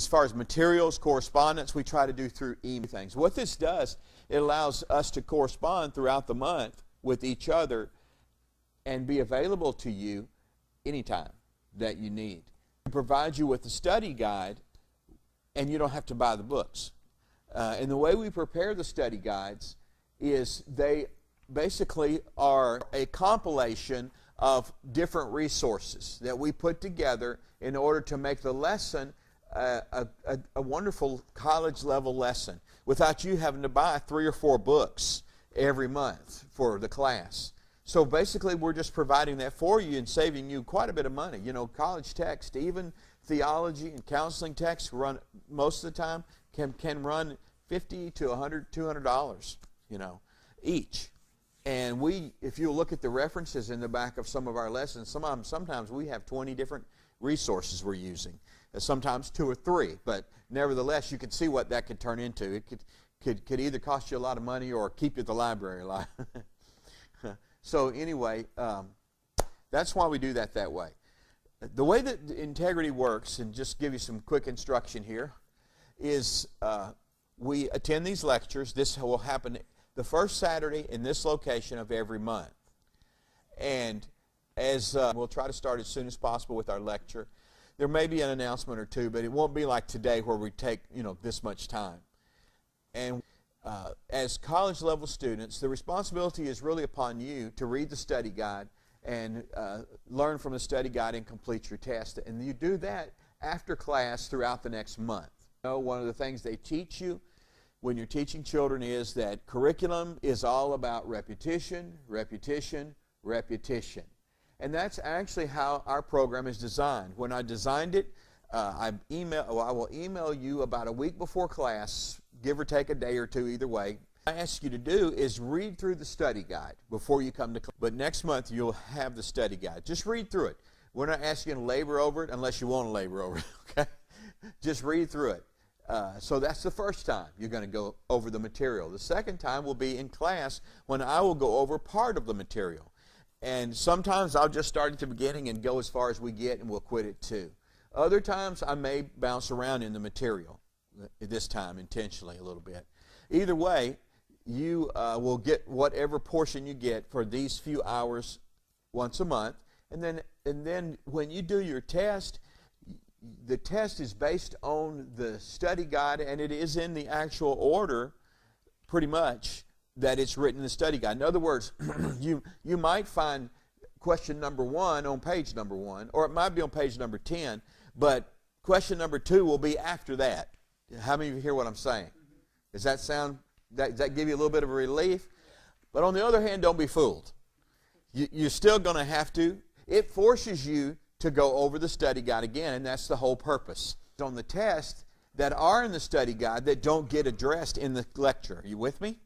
as far as materials, correspondence, we try to do through email things. What this does, it allows us to correspond throughout the month with each other and be available to you anytime that you need. It provides you with a study guide, and you don't have to buy the books. And the way we prepare the study guides is they basically are a compilation of different resources that we put together in order to make the lesson a wonderful college-level lesson without you having to buy 3 or 4 books every month for the class. So basically, we're just providing that for you and saving you quite a bit of money. You know, college text, even theology and counseling texts run most of the time can run $50 to $100, $200, you know, each. And if you look at the references in the back of some of our lessons, sometimes we have 20 different resources we're using. Sometimes 2 or 3, but nevertheless, you can see what that could turn into. It could either cost you a lot of money or keep you at the library a lot. So anyway, that's why we do that way. The way that Integrity works, and just give you some quick instruction here, is we attend these lectures. This will happen the first Saturday in this location of every month. And as we'll try to start as soon as possible with our lecture. There may be an announcement or two, but it won't be like today where we take, this much time. And as college-level students, the responsibility is really upon you to read the study guide and learn from the study guide and complete your test. And you do that after class throughout the next month. One of the things they teach you when you're teaching children is that curriculum is all about repetition, repetition, repetition. And that's actually how our program is designed. When I designed it, I will email you about a week before class, give or take a day or two, either way. What I ask you to do is read through the study guide before you come to class. But next month, you'll have the study guide. Just read through it. We're not asking you to labor over it unless you want to labor over it, okay? Just read through it. So that's the first time you're going to go over the material. The second time will be in class when I will go over part of the material. And sometimes I'll just start at the beginning and go as far as we get, and we'll quit it too. Other times I may bounce around in the material, this time intentionally a little bit. Either way, you will get whatever portion you get for these few hours once a month. And then when you do your test, the test is based on the study guide, and it is in the actual order pretty much that it's written in the study guide. In other words, you might find question number 1 on page number 1, or it might be on page number 10, but question number 2 will be after that. How many of you hear what I'm saying? Does that give you a little bit of a relief? But on the other hand, don't be fooled. You're still going to have to. It forces you to go over the study guide again, and that's the whole purpose. On the test that are in the study guide that don't get addressed in the lecture. Are you with me?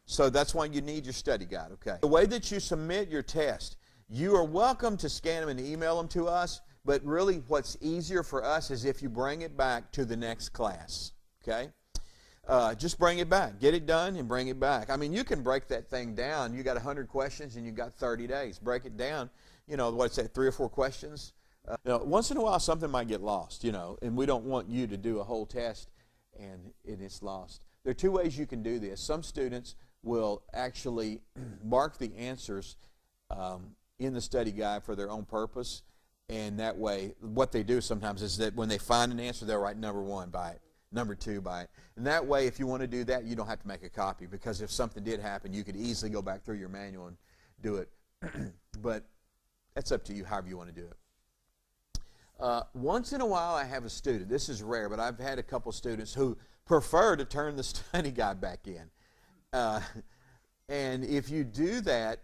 So that's why you need your study guide, okay? The way that you submit your test, you are welcome to scan them and email them to us, but really what's easier for us is if you bring it back to the next class, okay? Just bring it back. Get it done and bring it back. I mean, you can break that thing down. You got 100 questions and you got 30 days. Break it down, what's that, 3 or 4 questions? Once in a while something might get lost, and we don't want you to do a whole test and it's lost. There are 2 ways you can do this. Some students will actually mark the answers in the study guide for their own purpose, and that way what they do sometimes is that when they find an answer, they'll write number 1 by it, number 2 by it. And that way, if you want to do that, you don't have to make a copy, because if something did happen, you could easily go back through your manual and do it. But that's up to you, however you want to do it. Once in a while, I have a student. This is rare, but I've had a couple students who prefer to turn the study guide back in. And if you do that,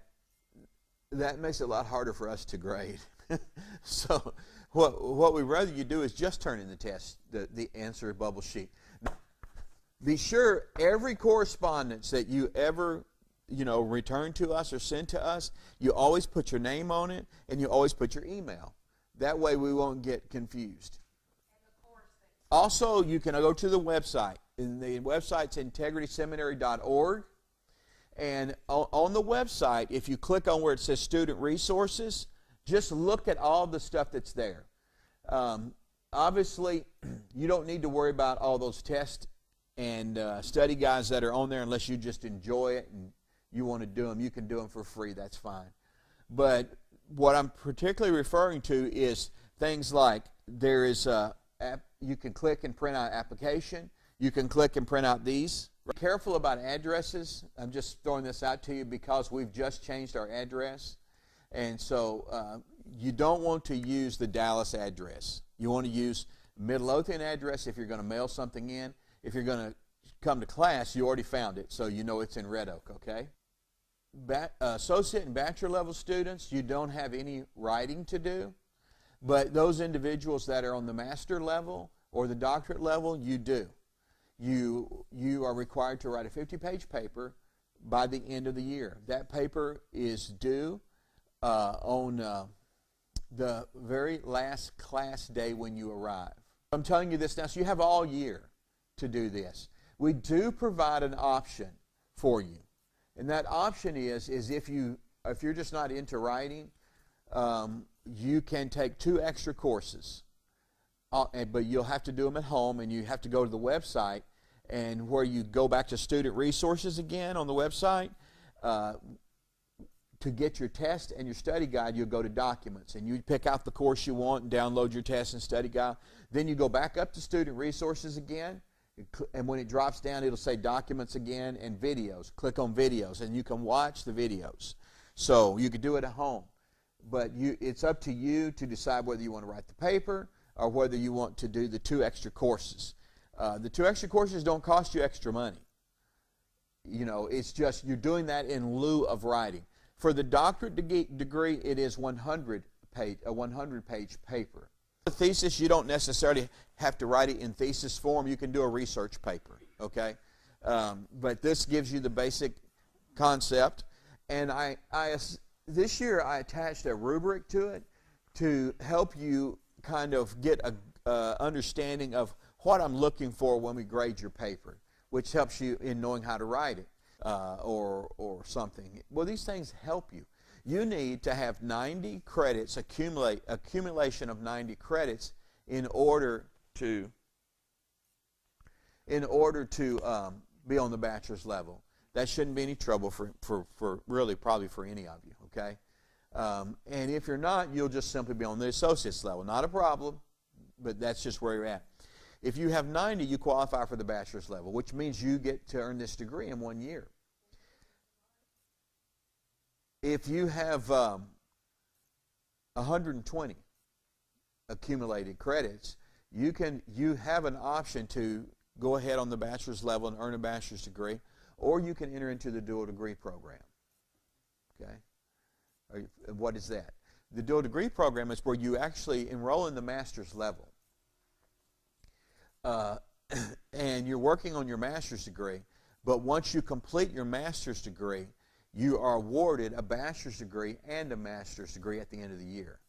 that makes it a lot harder for us to grade. So what we'd rather you do is just turn in the test, the answer bubble sheet. Be sure every correspondence that you ever return to us or send to us, you always put your name on it, and you always put your email. That way we won't get confused. Also, you can go to the website. And the website's integrityseminary.org. And on the website, if you click on where it says Student Resources, just look at all the stuff that's there. obviously, you don't need to worry about all those tests and study guides that are on there unless you just enjoy it and you want to do them. You can do them for free. That's fine. But what I'm particularly referring to is things like there is you can click and print out application. You can click and print out these. Be careful about addresses. I'm just throwing this out to you because we've just changed our address. And so you don't want to use the Dallas address. You want to use Midlothian address if you're going to mail something in. If you're going to come to class, you already found it, so you know it's in Red Oak, okay? Associate and bachelor level students, you don't have any writing to do, but those individuals that are on the master level or the doctorate level, you do. You are required to write a 50-page paper by the end of the year. That paper is due on the very last class day when you arrive. I'm telling you this now, so you have all year to do this. We do provide an option for you, and that option is if you're just not into writing, you can take 2 extra courses, but you'll have to do them at home, and you have to go to the website, and where you go back to student resources again on the website. To get your test and your study guide, you'll go to documents, and you pick out the course you want and download your test and study guide. Then you go back up to student resources again, and when it drops down, it'll say documents again and videos. Click on videos, and you can watch the videos. So you could do it at home, but it's up to you to decide whether you want to write the paper or whether you want to do the 2 extra courses. The 2 extra courses don't cost you extra money. You know, it's just you're doing that in lieu of writing. For the doctorate degree, it is a 100-page paper. The thesis, you don't necessarily have to write it in thesis form. You can do a research paper, okay? But this gives you the basic concept. And this year, I attached a rubric to it to help you kind of get a understanding of what I'm looking for when we grade your paper, which helps you in knowing how to write it. Or something. Well, these things help you. You need to have 90 credits, accumulation of 90 credits in order to be on the bachelor's level. That shouldn't be any trouble for really probably for any of you, okay? And if you're not, you'll just simply be on the associate's level. Not a problem, but that's just where you're at. If you have 90, you qualify for the bachelor's level, which means you get to earn this degree in 1 year. If you have 120 accumulated credits, you have an option to go ahead on the bachelor's level and earn a bachelor's degree, or you can enter into the dual degree program. Okay? What is that? The dual degree program is where you actually enroll in the master's level. And you're working on your master's degree, but once you complete your master's degree, you are awarded a bachelor's degree and a master's degree at the end of the year.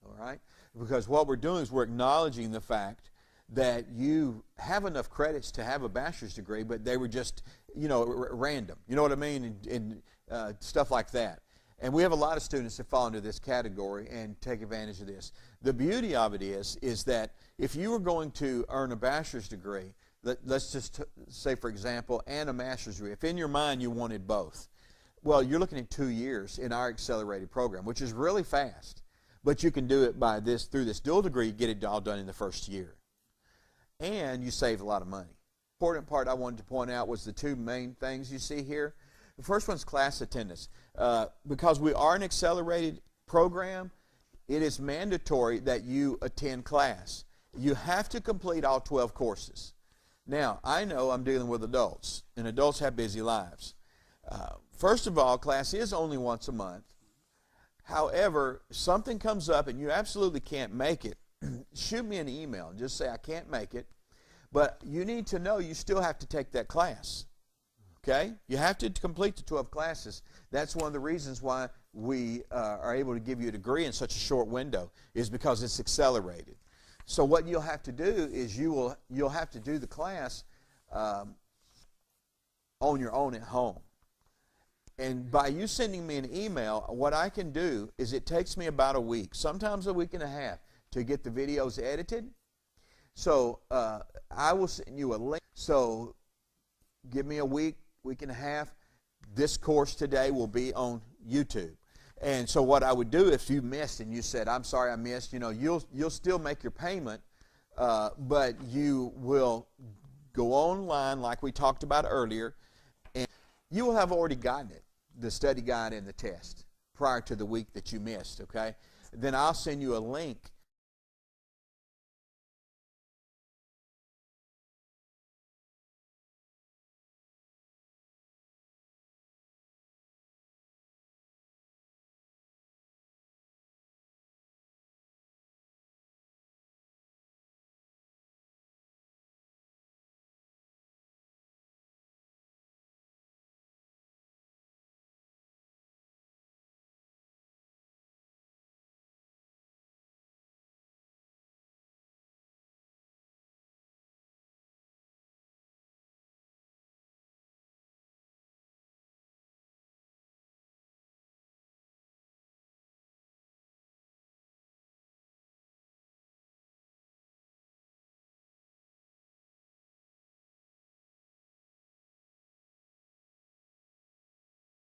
All right? Because what we're doing is we're acknowledging the fact that you have enough credits to have a bachelor's degree, but they were just, random. You know what I mean? And stuff like that. And we have a lot of students that fall into this category and take advantage of this. The beauty of it is that if you were going to earn a bachelor's degree, let's just say, for example, and a master's degree, if in your mind you wanted both, well, you're looking at 2 years in our accelerated program, which is really fast. But you can do it through this dual degree, you get it all done in the first year. And you save a lot of money. The important part I wanted to point out was the 2 main things you see here. The first one's class attendance. Because we are an accelerated program, it is mandatory that you attend class. You have to complete all 12 courses. Now, I know I'm dealing with adults, and adults have busy lives. First of all, class is only once a month. However, something comes up and you absolutely can't make it, shoot me an email and just say, I can't make it. But you need to know you still have to take that class. Okay? You have to complete the 12 classes. That's one of the reasons why we are able to give you a degree in such a short window, is because it's accelerated. So what you'll have to do is you'll have to do the class on your own at home. And by you sending me an email, what I can do is it takes me about a week, sometimes a week and a half, to get the videos edited. So I will send you a link. So give me a week, week and a half. This course today will be on YouTube. And so what I would do if you missed and you said, I'm sorry I missed, you'll still make your payment, but you will go online like we talked about earlier, and you will have already gotten it, the study guide and the test, prior to the week that you missed, okay? Then I'll send you a link